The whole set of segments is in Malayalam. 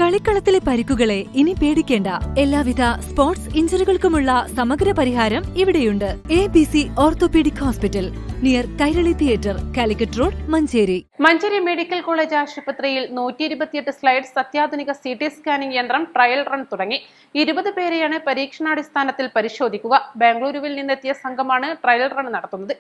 കളിക്കളത്തിലെ പരിക്കുകളെ ഇനി പേടിക്കേണ്ട. എല്ലാവിധ സ്പോർട്സ് ഇഞ്ചുറികൾക്കുമുള്ള സമഗ്ര പരിഹാരം ഇവിടെയുണ്ട്. ABC orthopaedic hospital, near Kairali theatre, Calicut road, Manjeri. Manjeri medical college ആശുപത്രിയിൽ 128 സ്ലൈഡ്സ് അത്യാധുനിക CT സ്കാനിംഗ് യന്ത്രം ട്രയൽ റൺ തുടങ്ങി. 20 പേരെയാണ് പരീക്ഷണാടിസ്ഥാനത്തിൽ പരിശോധിക്കുക. ബാംഗ്ലൂരുവിൽ നിന്നെത്തിയ സംഘമാണ് ട്രയൽ റൺ നടത്തുന്നത്.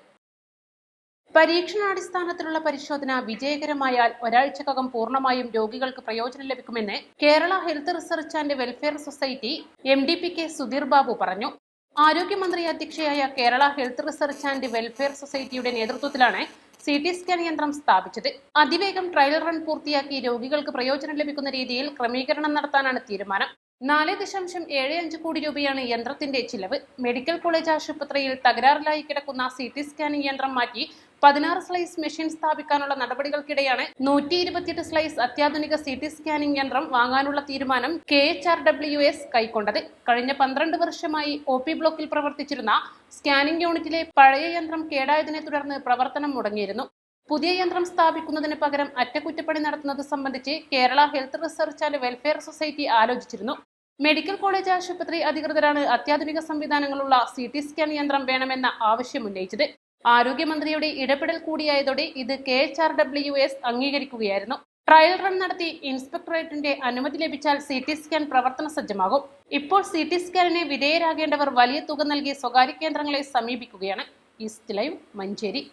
പരീക്ഷണാടിസ്ഥാനത്തിലുള്ള പരിശോധന വിജയകരമായാൽ ഒരാഴ്ചക്കകം പൂർണ്ണമായും രോഗികൾക്ക് പ്രയോജനം ലഭിക്കുമെന്ന് Kerala health research and welfare society MD/PK Sudheer Babu പറഞ്ഞു. ആരോഗ്യമന്ത്രി അധ്യക്ഷയായ Kerala health research and welfare സൊസൈറ്റിയുടെ നേതൃത്വത്തിലാണ് CT സ്കാൻ യന്ത്രം സ്ഥാപിച്ചത്. അതിവേഗം ട്രയൽ റൺ പൂർത്തിയാക്കി രോഗികൾക്ക് പ്രയോജനം ലഭിക്കുന്ന രീതിയിൽ ക്രമീകരണം നടത്താനാണ് തീരുമാനം. 4.75 കോടി രൂപയാണ് യന്ത്രത്തിന്റെ ചിലവ്. മെഡിക്കൽ കോളേജ് ആശുപത്രിയിൽ തകരാറിലായി കിടക്കുന്ന CT സ്കാനിംഗ് യന്ത്രം മാറ്റി 16 സ്ലൈസ് മെഷീൻ സ്ഥാപിക്കാനുള്ള നടപടികൾക്കിടെയാണ് 128 സ്ലൈസ് അത്യാധുനിക CT സ്കാനിംഗ് യന്ത്രം വാങ്ങാനുള്ള തീരുമാനം KHRWS കൈക്കൊണ്ടത്. കഴിഞ്ഞ 12 വർഷമായി OP ബ്ലോക്കിൽ പ്രവർത്തിച്ചിരുന്ന സ്കാനിംഗ് യൂണിറ്റിലെ പഴയ യന്ത്രം കേടായതിനെ തുടർന്ന് പ്രവർത്തനം മുടങ്ങിയിരുന്നു. പുതിയ യന്ത്രം സ്ഥാപിക്കുന്നതിന് പകരം അറ്റകുറ്റപ്പണി നടത്തുന്നത് സംബന്ധിച്ച് Kerala health research and welfare society ആലോചിച്ചിരുന്നു. മെഡിക്കൽ കോളേജ് ആശുപത്രി അധികൃതരാണ് അത്യാധുനിക സംവിധാനങ്ങളുള്ള CT സ്കാൻ യന്ത്രം വേണമെന്ന ആവശ്യം ഉന്നയിച്ചത്. ആരോഗ്യമന്ത്രിയുടെ ഇടപെടൽ കൂടിയായതോടെ ഇത് KHRWS അംഗീകരിക്കുകയായിരുന്നു. ട്രയൽ റൺ നടത്തി ഇൻസ്പെക്ടറേറ്റിന്റെ അനുമതി ലഭിച്ചാൽ CT സ്കാൻ പ്രവർത്തന സജ്ജമാകും. ഇപ്പോൾ CT സ്കാനിന് വിധേയരാകേണ്ടവർ വലിയ തുക നൽകി സ്വകാര്യ കേന്ദ്രങ്ങളെ സമീപിക്കുകയാണ്. East live, Manjeri.